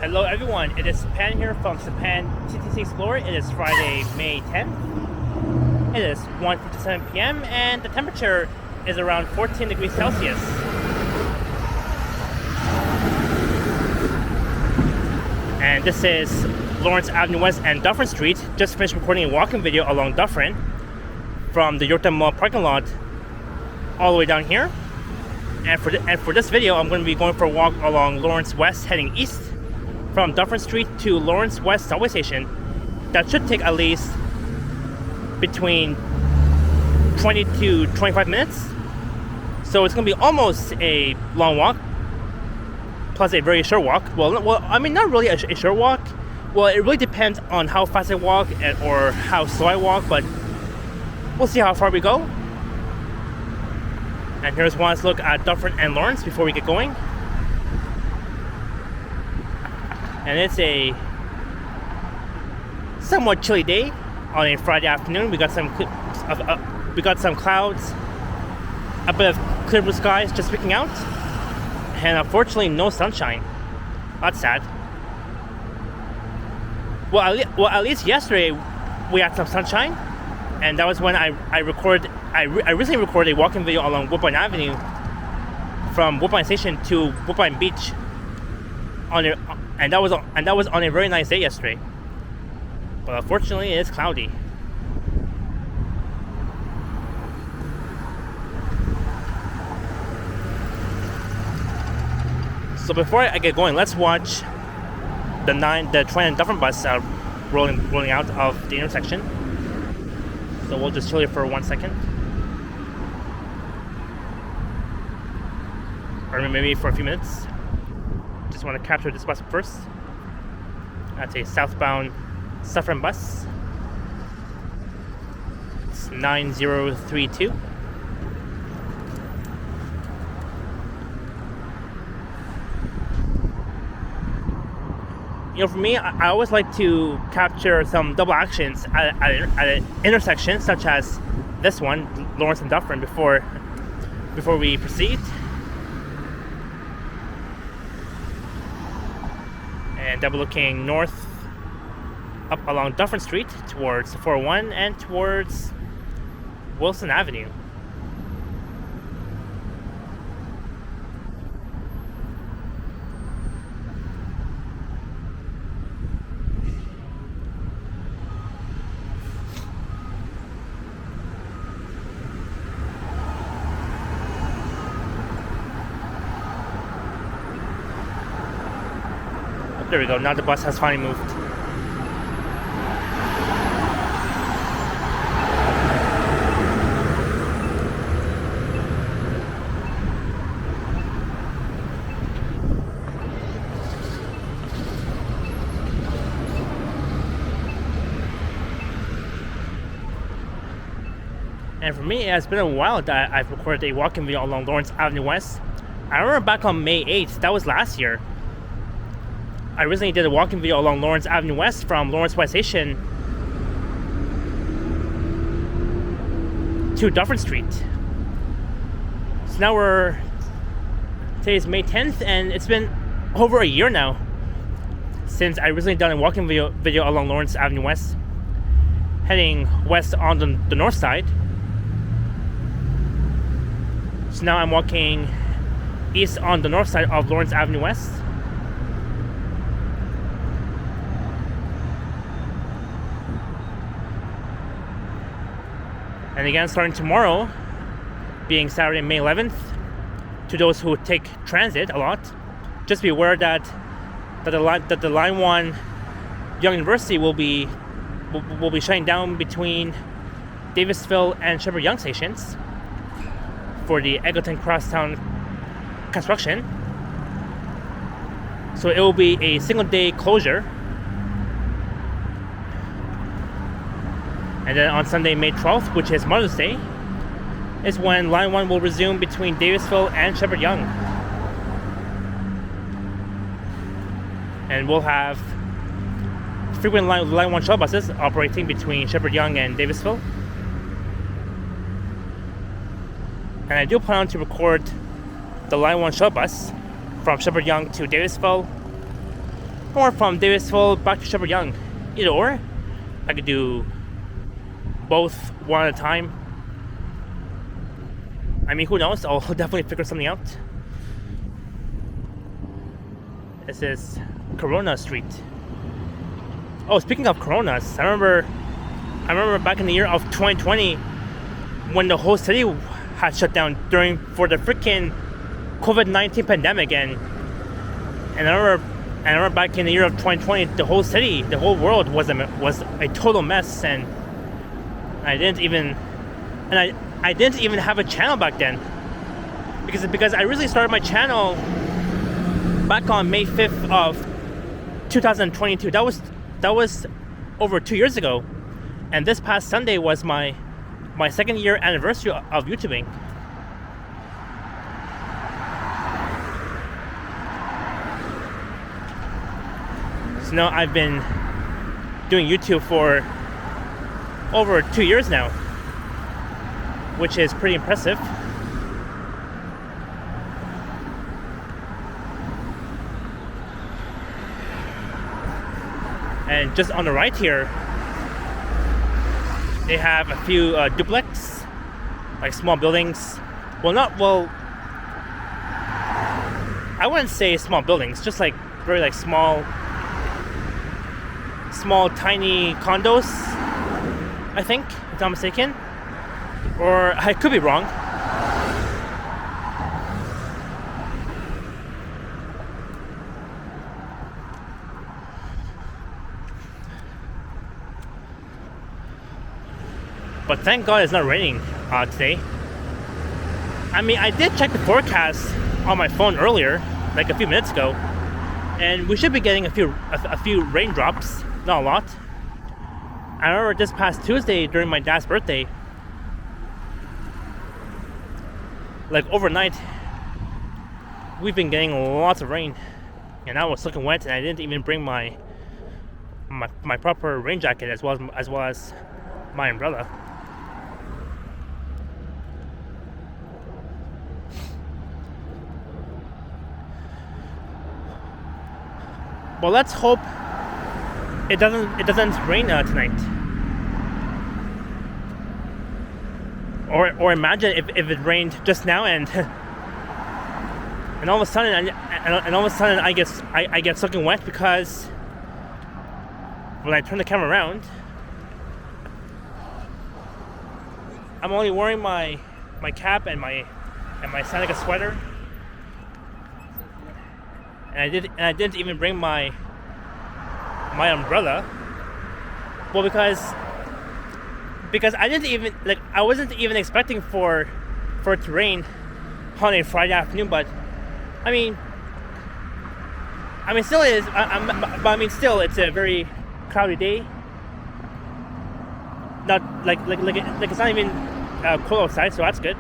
Hello everyone, it is Pan here from Japan TTC Explorer. It is Friday, May 10th. It is 1:57 p.m. and the temperature is around 14 degrees Celsius. And this is Lawrence Avenue West and Dufferin Street. Just finished recording a walking video along Dufferin from the Yorktown Mall parking lot all the way down here. And for this video, I'm going to be going for a walk along Lawrence West heading east from Dufferin Street to Lawrence West subway station. That should take at least between 20 to 25 minutes. So it's going to be almost a long walk, plus a very short walk. Well, I mean, not really a short walk. Well, it really depends on how fast I walk or how slow I walk, but we'll see how far we go. And here's one last look at Dufferin and Lawrence before we get going. And it's a somewhat chilly day on a Friday afternoon. We got some clouds, a bit of clear blue skies just peeking out, and unfortunately no sunshine. That's sad. Well, at least yesterday we had some sunshine, and that was when I recently recorded a walking video along Woodbine Avenue from Woodbine Station to Woodbine Beach and that was on a very nice day yesterday. But unfortunately, it is cloudy. So before I get going, let's watch the train and Dufferin bus rolling out of the intersection. So we'll just chill here for 1 second, or maybe for a few minutes. Just want to capture this bus first. That's a southbound Dufferin bus. It's 9032. You know, for me, I always like to capture some double actions at an intersection, such as this one, Lawrence and Dufferin, before we proceed. And double looking north up along Dufferin Street towards 401 and towards Wilson Avenue. There we go, now the bus has finally moved. And for me, it has been a while that I've recorded a walking video along Lawrence Avenue West. I remember back on May 8th, that was last year, I recently did a walking video along Lawrence Avenue West from Lawrence West Station to Dufferin Street. So now today's May 10th, and it's been over a year now since I recently done a walking video along Lawrence Avenue West, heading west on the north side. So now I'm walking east on the north side of Lawrence Avenue West. And again, starting tomorrow, being Saturday, May 11th, to those who take transit a lot, just be aware that the Line 1 Young University will be shutting down between Davisville and Shepherd Young stations for the Eggleton Crosstown construction. So it will be a single day closure. And then on Sunday, May 12th, which is Mother's Day, is when Line 1 will resume between Davisville and Shepherd Young. And we'll have frequent Line 1 shuttle buses operating between Shepherd Young and Davisville. And I do plan to record the Line 1 shuttle bus from Shepherd Young to Davisville or from Davisville back to Shepherd Young. Either or. I could do both one at a time. I mean, who knows? I'll definitely figure something out. This is Corona Street. Oh, speaking of Coronas, I remember back in the year of 2020 when the whole city had shut down for the freaking COVID-19 pandemic, and I remember back in the year of 2020, the whole city, the whole world was a total mess, and I didn't even have a channel back then, because I really started my channel back on May 5th of 2022. That was over 2 years ago, and this past Sunday was my second year anniversary of YouTubing. So now I've been doing YouTube for over 2 years now, which is pretty impressive. And just on the right here, they have a few duplex, like small buildings. I wouldn't say small buildings, just like very like small tiny condos, I think, if I'm not mistaken. Or I could be wrong. But thank God it's not raining today. I mean, I did check the forecast on my phone earlier, like a few minutes ago, and we should be getting a few raindrops, not a lot. I remember this past Tuesday during my dad's birthday, like overnight, we've been getting lots of rain, and I was soaking wet, and I didn't even bring my proper rain jacket as well as my umbrella. Well, let's hope it doesn't rain tonight. Or imagine if it rained just now and all of a sudden I get soaking wet, because when I turn the camera around, I'm only wearing my cap and my Seneca sweater. And I didn't even bring my umbrella. Well, because I didn't even I wasn't even expecting for it to rain on a Friday afternoon. But I mean, still it is. Still it's a very cloudy day. Not like it's not even cold outside, so that's good.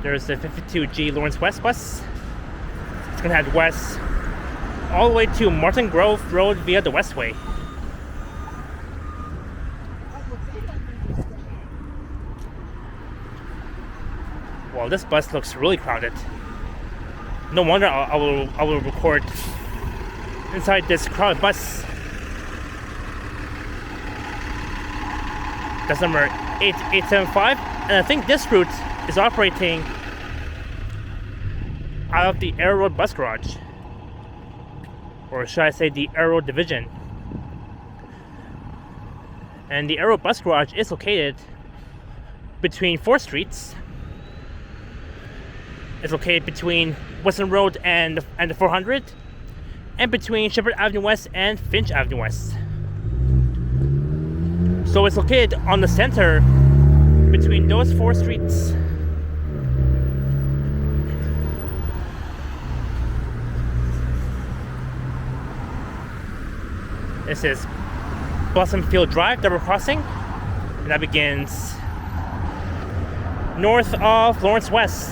There's the 52G Lawrence West bus. It's gonna head west all the way to Martin Grove Road via the Westway. Well, this bus looks really crowded. No wonder I will record inside this crowded bus. That's number 8875, and I think this route is operating out of the Air Road Bus Garage, or should I say the Air Road Division. And the Air Road Bus Garage is located between 4 streets. It's located between Western Road and the 400, and between Shepherd Avenue West and Finch Avenue West. So it's located on the center between those 4 streets. This is Blossom Field Drive double crossing, and that begins north of Lawrence West.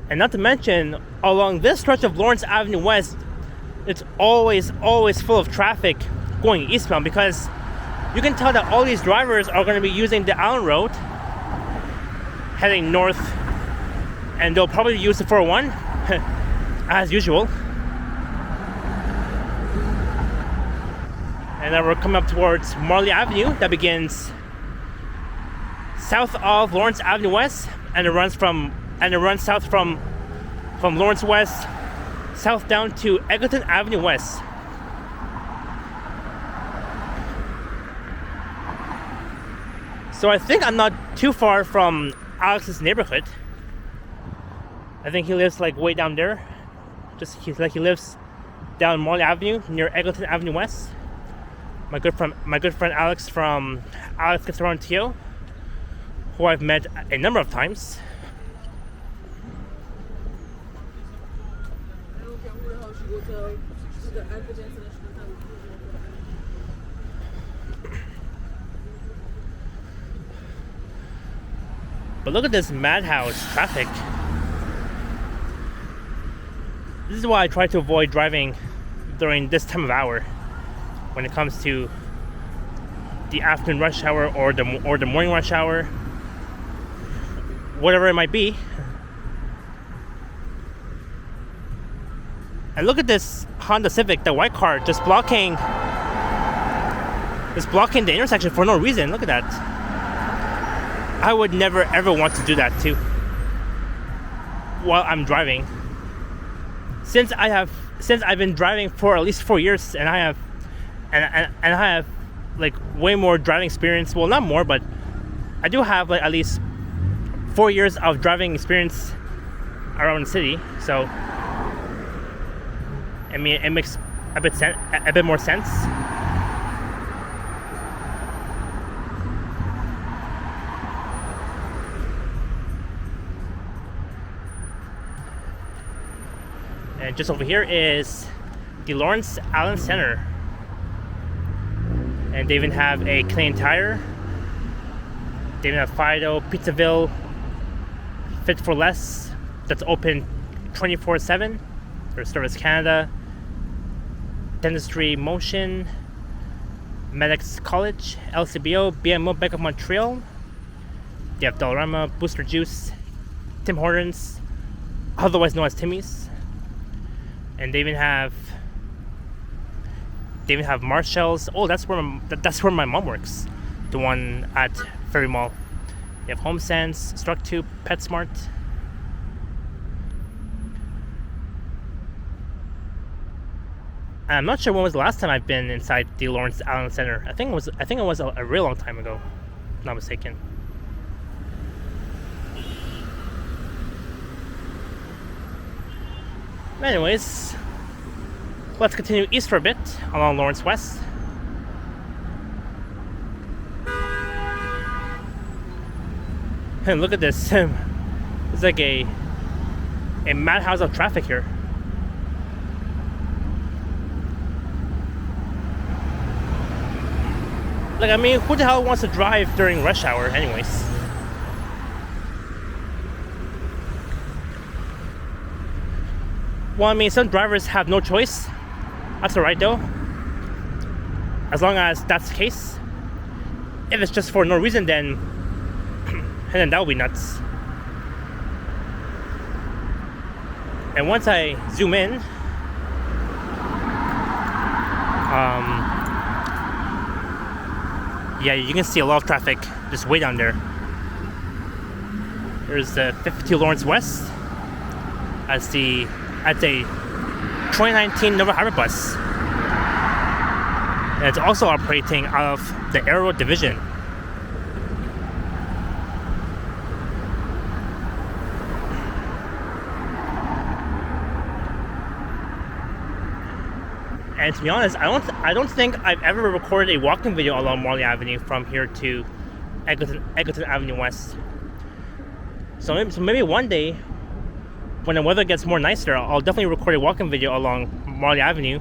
And not to mention, along this stretch of Lawrence Avenue West, it's always full of traffic going eastbound, because you can tell that all these drivers are going to be using the Allen Road heading north, and they'll probably use the 401 as usual. And then we're coming up towards Marley Avenue that begins south of Lawrence Avenue West, and it runs south from Lawrence West south down to Egerton Avenue West. So I think I'm not too far from Alex's neighborhood. I think he lives like way down there. He lives down Marley Avenue near Egerton Avenue West. My good friend Alex from Alex Gets Around TO, who I've met a number of times. But look at this madhouse traffic. This is why I try to avoid driving during this time of hour when it comes to the afternoon rush hour or the morning rush hour, whatever it might be. And look at this Honda Civic, the white car, just blocking the intersection for no reason. Look at that. I would never ever want to do that too while I'm driving. Since I've been driving for at least 4 years, and I have like way more driving experience. Well, not more, but I do have like at least 4 years of driving experience around the city. So I mean, it makes a bit more sense. And just over here is the Lawrence Allen Center. And they even have a Canadian Tire. They even have Fido, Pizzaville, Fit for Less, that's open 24/7. There's Service Canada, Dentistry Motion, Medics College, LCBO, BMO, Bank of Montreal. They have Dollarama, Booster Juice, Tim Hortons, otherwise known as Timmy's. And they even have Marshall's. Oh, that's where my mom works. The one at Ferry Mall. They have Home Sense, Structube, PetSmart. And I'm not sure when was the last time I've been inside the Lawrence Allen Center. I think it was a real long time ago, if I'm not mistaken. Anyways, let's continue east for a bit along Lawrence West. And look at this. It's like a madhouse of traffic here. Like, I mean, who the hell wants to drive during rush hour anyways? Well, I mean, some drivers have no choice. That's alright though. As long as that's the case. If it's just for no reason, then that would be nuts. And once I zoom in, yeah, you can see a lot of traffic just way down there. There's the 52 Lawrence West as a 2019 Nova Harbor bus. And it's also operating out of the Aero division. And to be honest, I don't think I've ever recorded a walking video along Marley Avenue from here to Egerton Avenue West. So maybe one day, when the weather gets more nicer, I'll definitely record a walking video along Marley Avenue,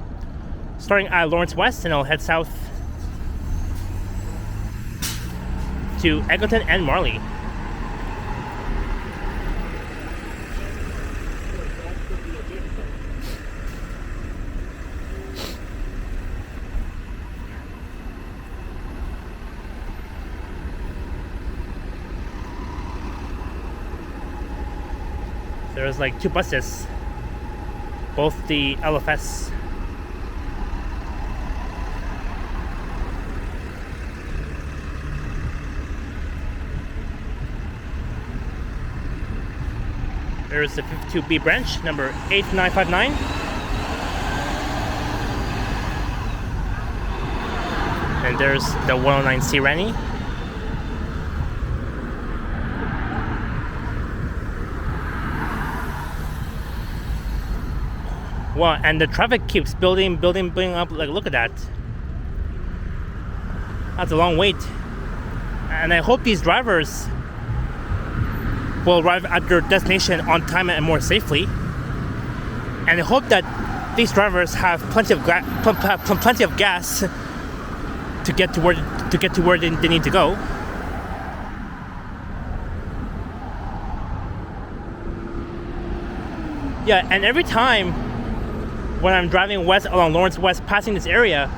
starting at Lawrence West, and I'll head south to Egerton and Marley. There's like 2 buses, both the LFS. There's the 52B branch, number 8959. And there's the 109C Rani. Wow, and the traffic keeps building up. Like, look at that. That's a long wait. And I hope these drivers will arrive at their destination on time and more safely. And I hope that these drivers have plenty of gas to get to where they need to go. Yeah, and every time when I'm driving west along Lawrence West, passing this area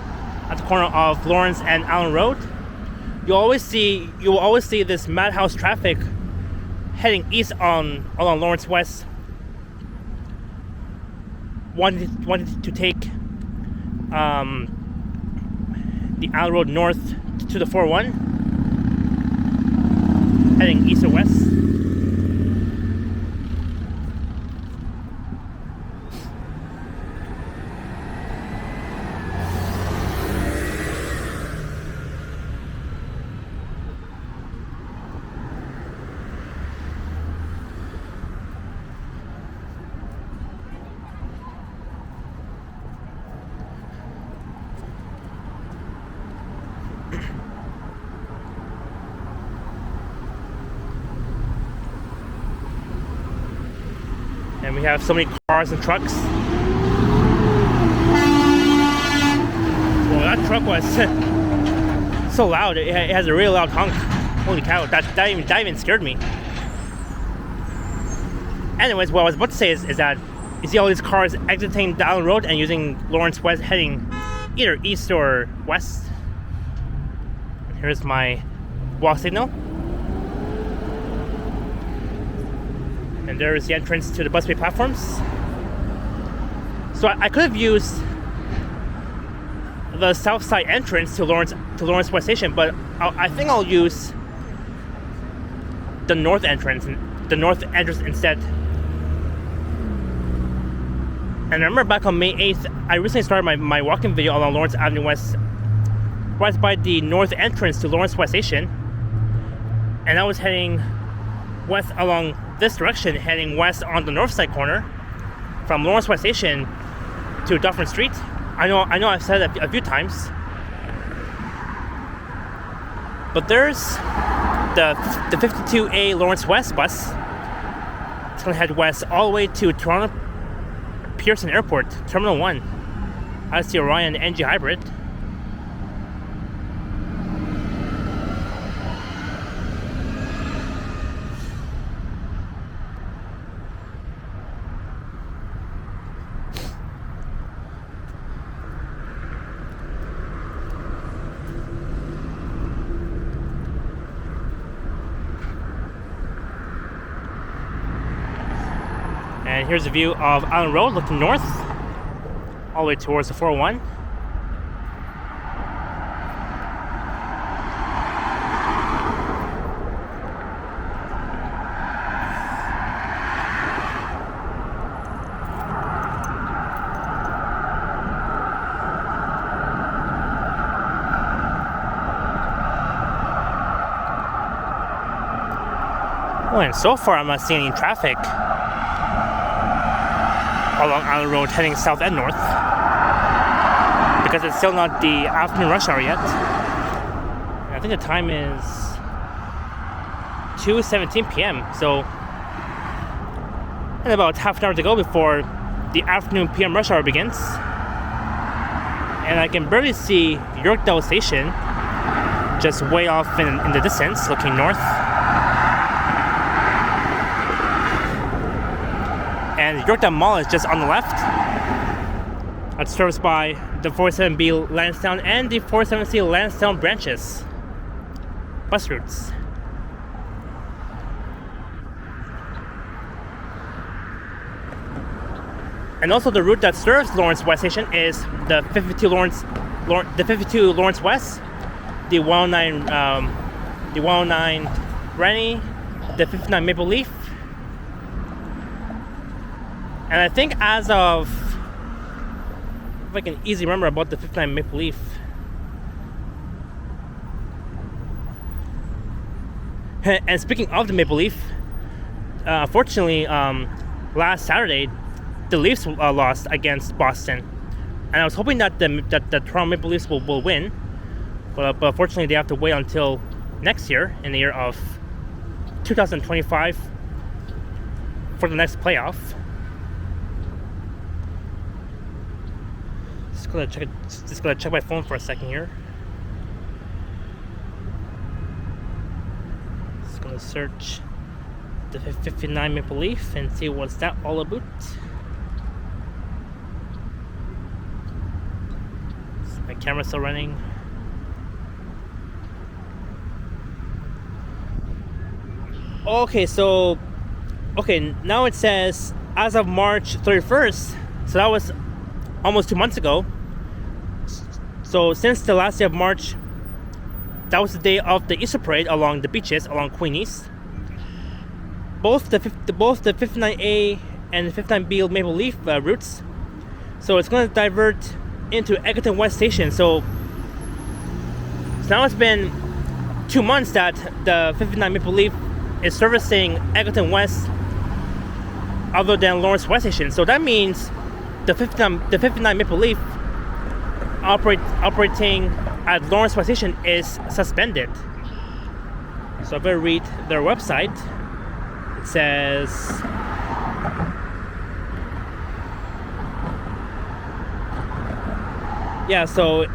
at the corner of Lawrence and Allen Road, you will always see this madhouse traffic heading east along Lawrence West, wanted to take the Allen Road north to the 401, heading east or west. And we have so many cars and trucks. Well, that truck was so loud. It has a really loud honk. Holy cow, that even scared me. Anyways, what I was about to say is that you see all these cars exiting the Allen Road and using Lawrence West heading either east or west. And here's my walk signal. And there is the entrance to the busway platforms. So I could have used the south side entrance to Lawrence West Station, but I think I'll use the north entrance instead. And I remember back on May 8th, I recently started my walking video along Lawrence Avenue West, right by the north entrance to Lawrence West Station, and I was heading west along this direction, heading west on the north side corner from Lawrence West Station to Dufferin Street. I know I've said it a few times, but there's the 52A Lawrence West bus. It's gonna head west all the way to Toronto Pearson Airport, Terminal 1. That's the Orion NG Hybrid. And here's a view of Allen Road looking north, all the way towards the 401. Oh, and so far I'm not seeing any traffic along Allen Road heading south and north, because it's still not the afternoon rush hour yet. I think the time is 2:17 p.m. so and about half an hour to go before the afternoon PM rush hour begins. And I can barely see Yorkdale Station just way off in the distance looking north. And Yorkdale Mall is just on the left. It's serviced by the 47B Lansdowne and the 47C Lansdowne branches bus routes. And also the route that serves Lawrence West Station is the 52 Lawrence West, the 109 Rennie, the 59 Maple Leaf. And I think as of, if I can easily remember about the 59 Maple Leaf, and speaking of the Maple Leaf, unfortunately, last Saturday, the Leafs lost against Boston, and I was hoping that the Toronto Maple Leafs will win, but unfortunately they have to wait until next year, in the year of 2025, for the next playoff. Just gonna check my phone for a second here. Just gonna search the 59 Maple Leaf and see what's that all about. My camera's still running. Okay, so now it says as of March 31st, so that was almost 2 months ago. So since the last day of March, that was the day of the Easter parade along the beaches along Queen East. Both the 59A and the 59B Maple Leaf routes. So it's going to divert into Eglinton West Station. So now it's been 2 months that the 59 Maple Leaf is servicing Eglinton West, other than Lawrence West Station. So that means the 59 Maple Leaf operating at Lawrence West Station is suspended. So I'm going to read their website. It says, yeah, so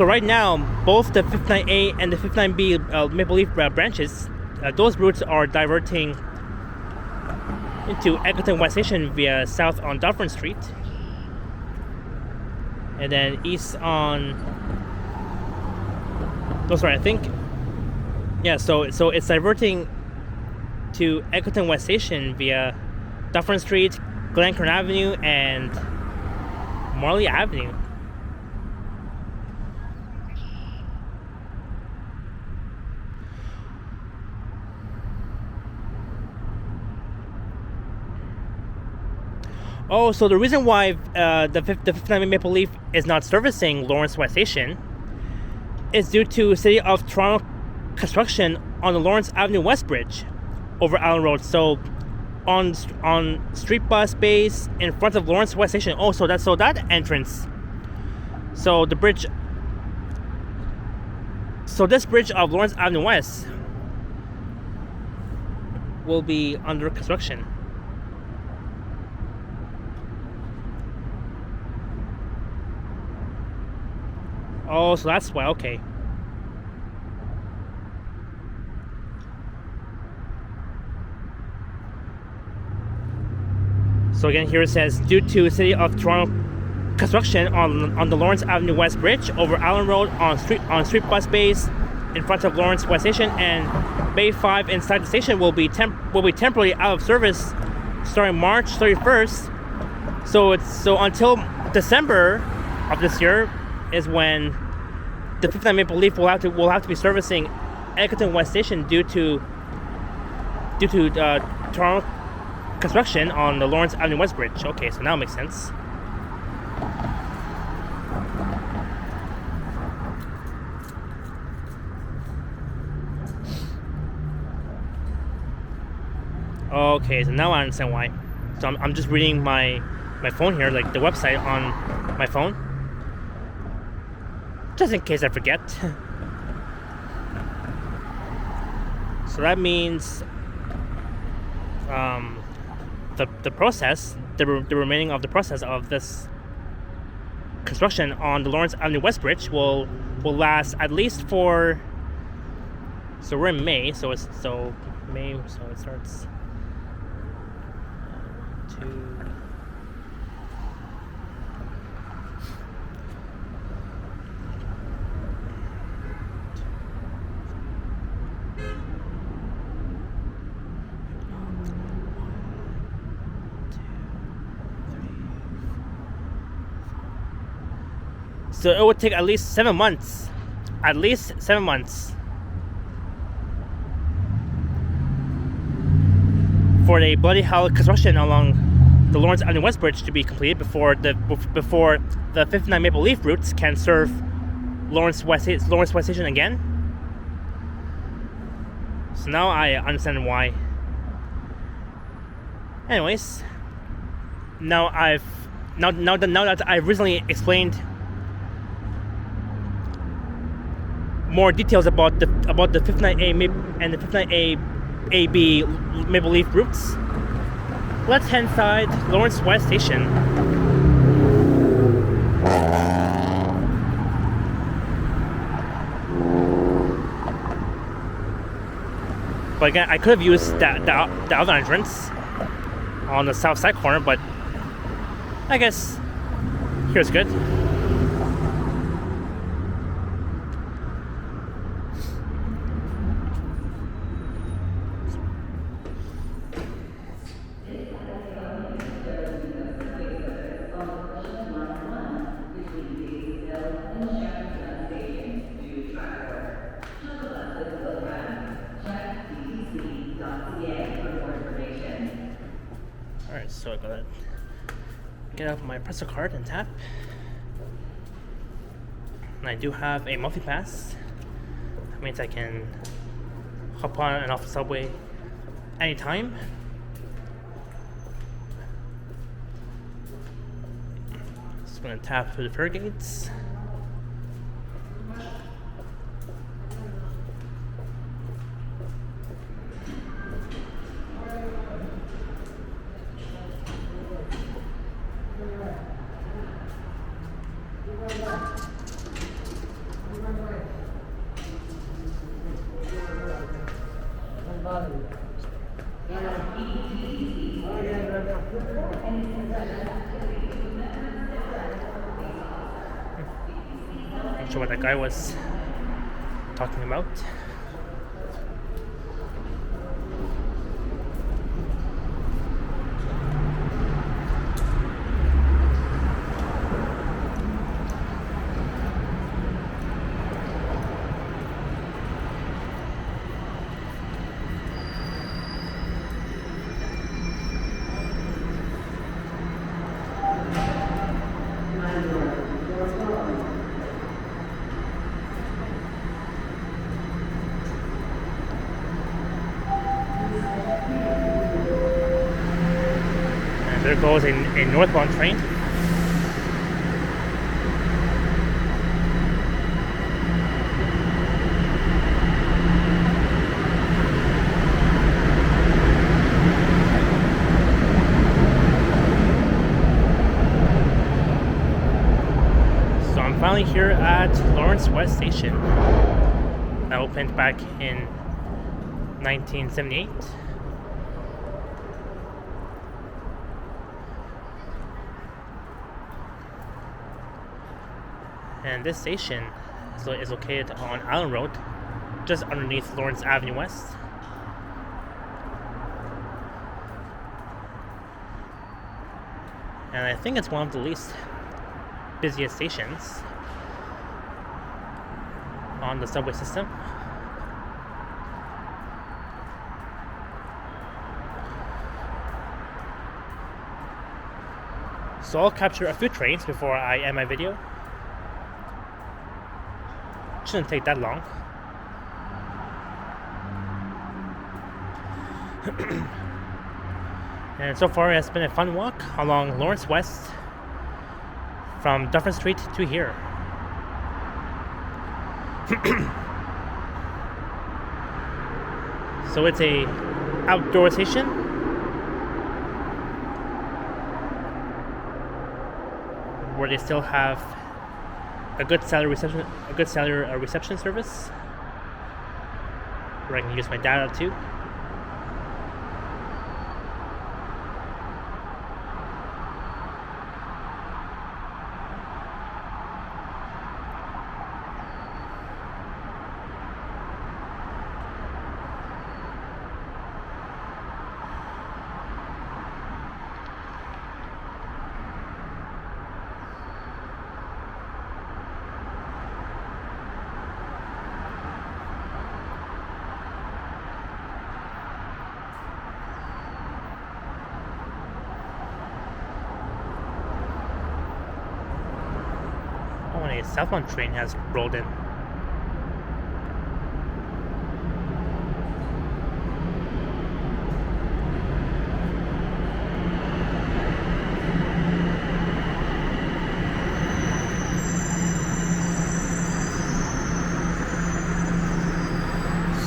right now, both the 59A and the 59B Maple Leaf branches, those routes are diverting into Eglinton West Station via south on Dufferin Street, and then east on. Oh, sorry, I think. Yeah, so it's diverting to Eglinton West Station via Dufferin Street, Glencairn Avenue, and Marley Avenue. Oh, so the reason why the 59 Maple Leaf is not servicing Lawrence West Station is due to City of Toronto construction on the Lawrence Avenue West Bridge over Allen Road. So on street bus base in front of Lawrence West Station. Oh, so that entrance. So the bridge. So this bridge of Lawrence Avenue West will be under construction. Oh, so that's why, okay. So again, here it says, due to City of Toronto construction on the Lawrence Avenue West Bridge over Allen Road on street bus bays in front of Lawrence West Station, and Bay 5 inside the station will be temporarily out of service starting March 31st. So until December of this year is when the 59 Maple Leaf will have to be servicing Eglinton West Station due to Toronto construction on the Lawrence Avenue West Bridge. Okay, so now it makes sense. Okay, so now I understand why. So I'm just reading my phone here, like the website on my phone, just in case I forget. So that means the process, the remaining of the process of this construction on the Lawrence Avenue West Bridge will last at least for. So we're in May, so it starts. 2. So it would take at least 7 months. At least 7 months. For a bloody hell construction along the Lawrence Avenue West Bridge to be completed before the 59 Maple Leaf routes can serve Lawrence West Station again. So now I understand why. Anyways, now that I've recently explained more details about the 59A and the 59A-AB Maple Leaf routes, let's head inside Lawrence West Station. But again, I could have used the other entrance on the south side corner, but I guess here's good. Alright, so I gotta get out my Presto card and tap. And I do have a multi-pass. That means I can hop on and off the subway anytime. Just gonna tap through the fare gates. Not sure what that guy was talking about. There goes a northbound train. So I'm finally here at Lawrence West Station. That opened back in 1978. And this station is located on Island Road, just underneath Lawrence Avenue West. And I think it's one of the least busiest stations on the subway system. So I'll capture a few trains before I end my video. Shouldn't take that long. And so far, it's been a fun walk along Lawrence West from Dufferin Street to here. So it's a outdoor station. Where they still have a good cellular reception service, where I can use my data too. southbound train has rolled in.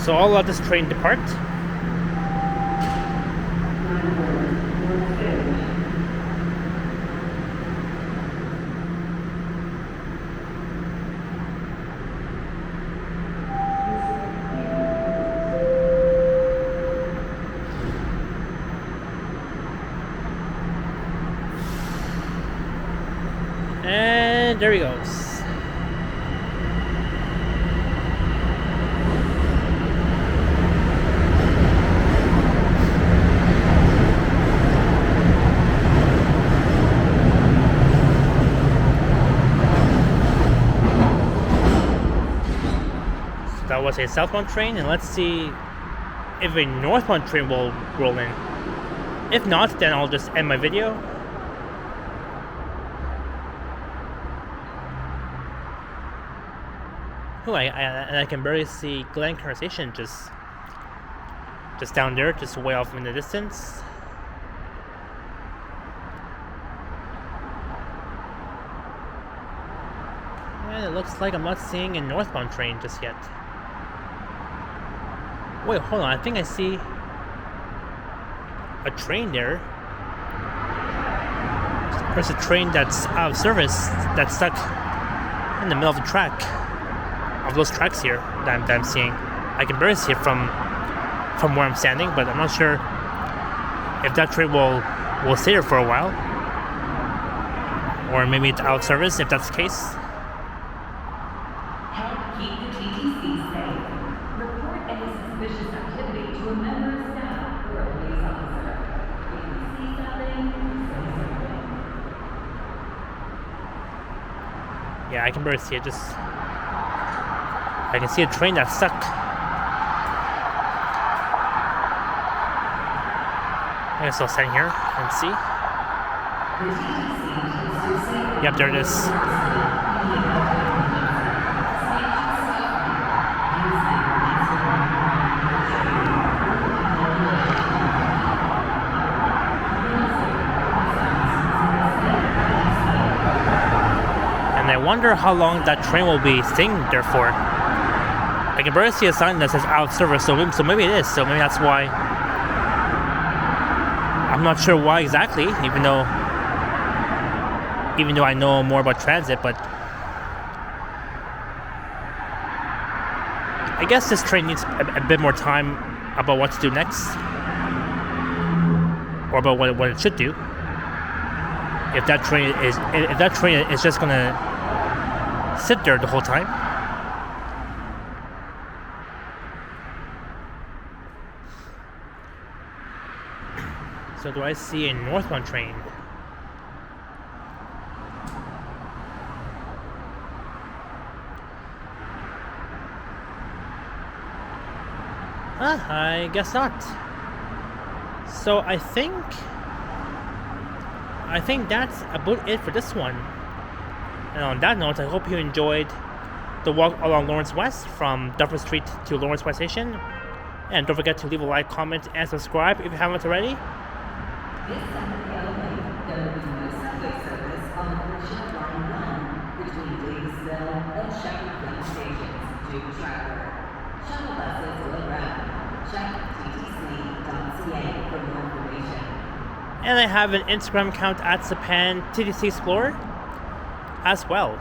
So I'll let this train depart. And there he goes. That was a southbound train, and let's see if a northbound train will roll in. If not, then I'll just end my video. Oh, I can barely see Glen Conversation just down there, just way off in the distance. And it looks like I'm not seeing a northbound train just yet. Wait, hold on, I think I see a train there. There's a train that's out of service, that's stuck in the middle of the track. Of those tracks here that I'm seeing. I can barely see it from where I'm standing, but I'm not sure if that train will stay there for a while. Or maybe it's out of service if that's the case. Help keep the TTC safe. Report any suspicious activity to a member of staff or a police officer. If you see something, say something. Yeah, I can barely see it. I can see a train that's stuck. I guess I'll stand here and see. Yep, there it is. And I wonder how long that train will be staying there for. I can barely see a sign that says out of service, so maybe it is. So maybe that's why. I'm not sure why exactly, even though I know more about transit, but I guess this train needs a bit more time about what to do next, or about what it should do. If that train is just gonna sit there the whole time. So do I see a northbound train? I guess not. So I think that's about it for this one. And on that note, I hope you enjoyed the walk along Lawrence West from Dufferin Street to Lawrence West Station. And don't forget to leave a like, comment, and subscribe if you haven't already. This Saturday only, there will be no subway service on the portion of Line 1 between Davisville and Shepherd Glen stations due to track work. Shuttle buses will run. Check ttc.ca for more information. And I have an Instagram account at Sapan TTC Explorer as well.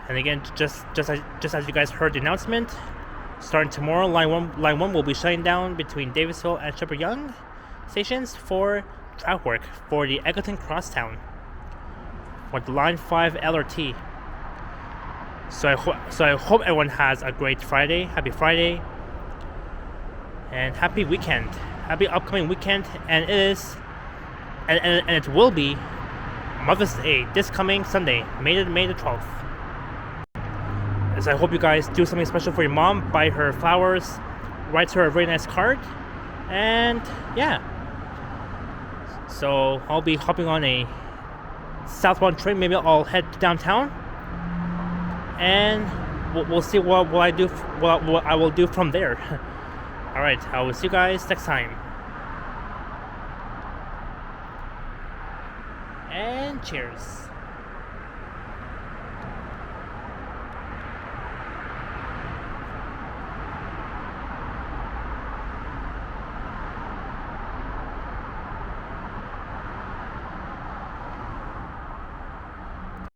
And again, just as you guys heard the announcement, starting tomorrow, Line 1 will be shutting down between Davisville and Shepherd Young stations for track work for the Egerton Crosstown with the Line 5 LRT. So I hope everyone has a great Friday, happy Friday, and happy weekend, happy upcoming weekend. And it will be Mother's Day this coming Sunday, May the 12th. So I hope you guys do something special for your mom, buy her flowers, write her a very nice card, and yeah. So I'll be hopping on a southbound train. Maybe I'll head downtown, and we'll see what I do. What I will do from there. All right, I will see you guys next time. And cheers.